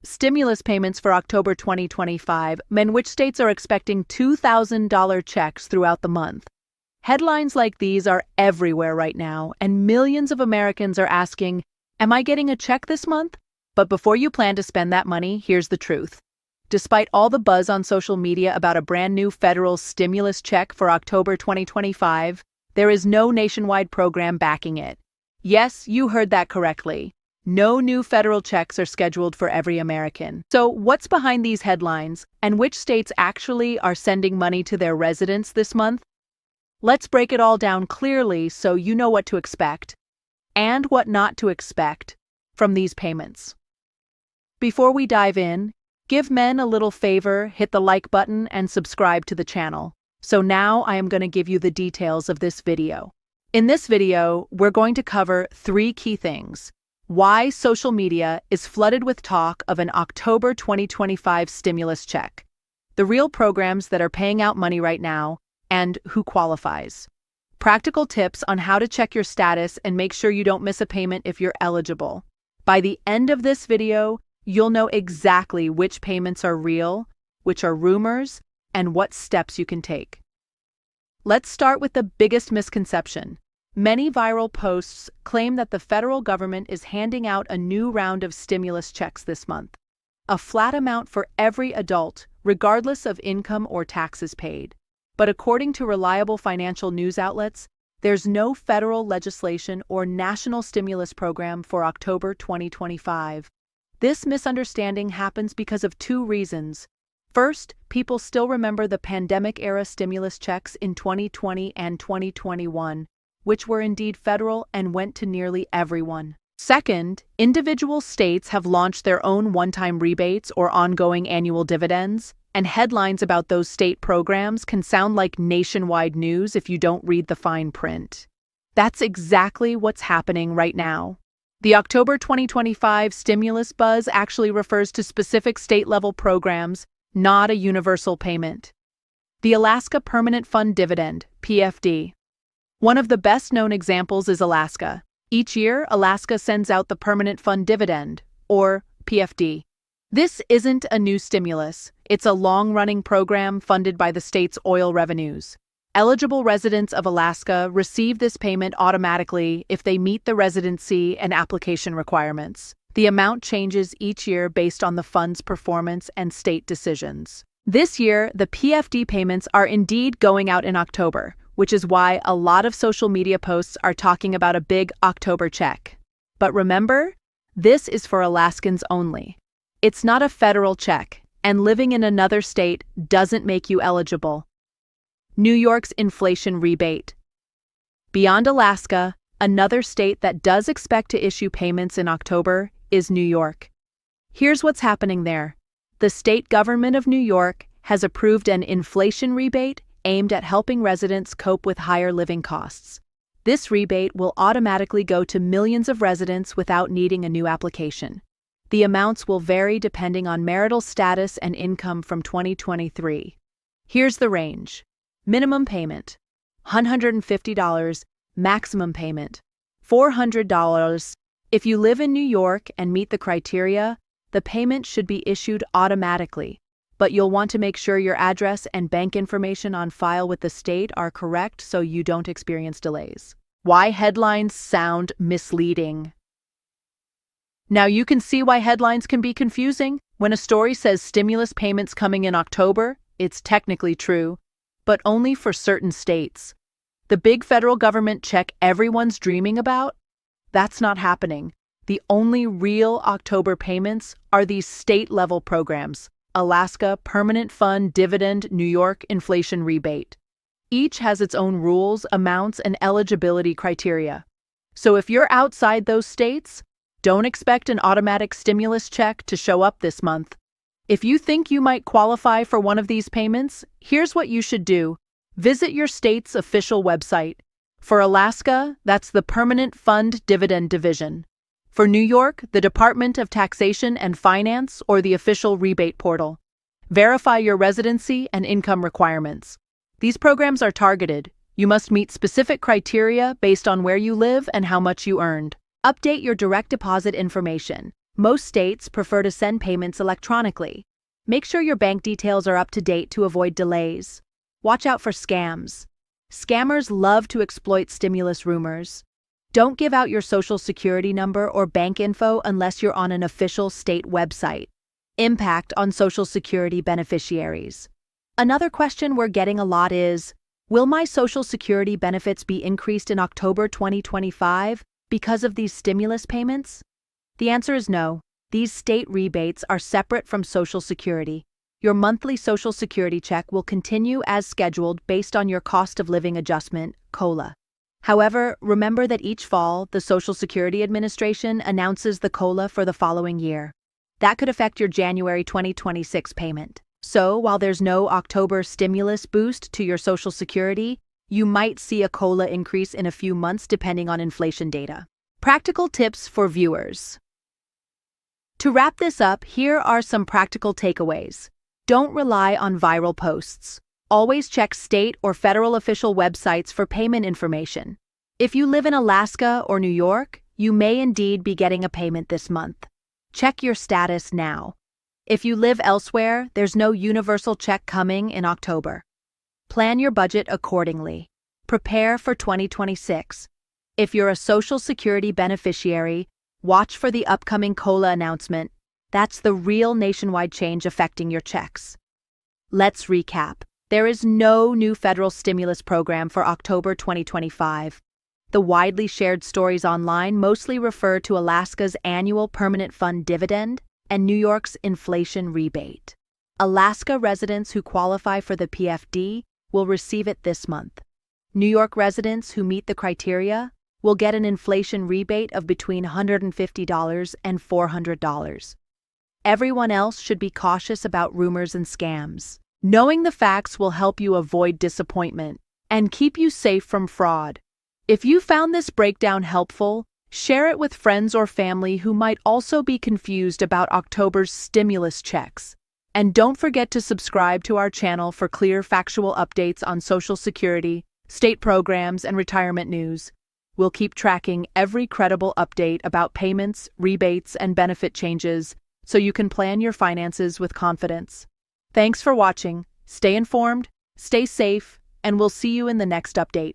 Stimulus payments for October 2025 mean which states are expecting $2,000 checks throughout the month. Headlines like these are everywhere right now, and millions of Americans are asking, "Am I getting a check this month?" But before you plan to spend that money, here's the truth. Despite all the buzz on social media about a brand new federal stimulus check for October 2025, there is no nationwide program backing it. Yes, you heard that correctly. No new federal checks are scheduled for every American. So what's behind these headlines, and which states actually are sending money to their residents this month? Let's break it all down clearly so you know what to expect and what not to expect from these payments. Before we dive in, give men a little favor, hit the like button and subscribe to the channel. So now I am going to give you the details of this video. In this video, we're going to cover 3 key things: why social media is flooded with talk of an October 2025 stimulus check, the real programs that are paying out money right now, and who qualifies. Practical tips on how to check your status and make sure you don't miss a payment if you're eligible. By the end of this video, you'll know exactly which payments are real, which are rumors, and what steps you can take. Let's start with the biggest misconception. Many viral posts claim that the federal government is handing out a new round of stimulus checks this month, a flat amount for every adult, regardless of income or taxes paid. But according to reliable financial news outlets, there's no federal legislation or national stimulus program for October 2025. This misunderstanding happens because of 2 reasons. First, people still remember the pandemic-era stimulus checks in 2020 and 2021, which were indeed federal and went to nearly everyone. Second, individual states have launched their own one-time rebates or ongoing annual dividends, and headlines about those state programs can sound like nationwide news if you don't read the fine print. That's exactly what's happening right now. The October 2025 stimulus buzz actually refers to specific state-level programs, not a universal payment. The Alaska Permanent Fund Dividend, PFD. One of the best-known examples is Alaska. Each year, Alaska sends out the Permanent Fund Dividend, or PFD. This isn't a new stimulus. It's a long-running program funded by the state's oil revenues. Eligible residents of Alaska receive this payment automatically if they meet the residency and application requirements. The amount changes each year based on the fund's performance and state decisions. This year, the PFD payments are indeed going out in October, which is why a lot of social media posts are talking about a big October check. But remember, this is for Alaskans only. It's not a federal check, and living in another state doesn't make you eligible. New York's inflation rebate. Beyond Alaska, another state that does expect to issue payments in October is New York. Here's what's happening there. The state government of New York has approved an inflation rebate aimed at helping residents cope with higher living costs. This rebate will automatically go to millions of residents without needing a new application. The amounts will vary depending on marital status and income from 2023. Here's the range. Minimum payment, $150. Maximum payment, $400. If you live in New York and meet the criteria, the payment should be issued automatically, but you'll want to make sure your address and bank information on file with the state are correct so you don't experience delays. Why headlines sound misleading. Now you can see why headlines can be confusing. When a story says stimulus payments coming in October, it's technically true, but only for certain states. The big federal government check everyone's dreaming about? That's not happening. The only real October payments are these state-level programs: Alaska Permanent Fund Dividend, New York Inflation Rebate. Each has its own rules, amounts, and eligibility criteria. So if you're outside those states, don't expect an automatic stimulus check to show up this month. If you think you might qualify for one of these payments, here's what you should do. Visit your state's official website. For Alaska, that's the Permanent Fund Dividend Division. For New York, the Department of Taxation and Finance or the official rebate portal. Verify your residency and income requirements. These programs are targeted. You must meet specific criteria based on where you live and how much you earned. Update your direct deposit information. Most states prefer to send payments electronically. Make sure your bank details are up to date to avoid delays. Watch out for scams. Scammers love to exploit stimulus rumors. Don't give out your social security number or bank info unless you're on an official state website. Impact on social security beneficiaries. Another question we're getting a lot is, will my social security benefits be increased in October 2025 because of these stimulus payments? The answer is no. These state rebates are separate from Social Security. Your monthly Social Security check will continue as scheduled based on your cost of living adjustment, COLA. However, remember that each fall, the Social Security Administration announces the COLA for the following year. That could affect your January 2026 payment. So, while there's no October stimulus boost to your Social Security, you might see a COLA increase in a few months depending on inflation data. Practical tips for viewers. To wrap this up, here are some practical takeaways. Don't rely on viral posts. Always check state or federal official websites for payment information. If you live in Alaska or New York, you may indeed be getting a payment this month. Check your status now. If you live elsewhere, there's no universal check coming in October. Plan your budget accordingly. Prepare for 2026. If you're a Social Security beneficiary, watch for the upcoming COLA announcement. That's the real nationwide change affecting your checks. Let's recap. There is no new federal stimulus program for October 2025. The widely shared stories online mostly refer to Alaska's annual permanent fund dividend and New York's inflation rebate. Alaska residents who qualify for the PFD will receive it this month. New York residents who meet the criteria will get an inflation rebate of between $150 and $400. Everyone else should be cautious about rumors and scams. Knowing the facts will help you avoid disappointment and keep you safe from fraud. If you found this breakdown helpful, share it with friends or family who might also be confused about October's stimulus checks. And don't forget to subscribe to our channel for clear, factual updates on Social Security, state programs, and retirement news. We'll keep tracking every credible update about payments, rebates, and benefit changes so you can plan your finances with confidence. Thanks for watching. Stay informed, stay safe, and we'll see you in the next update.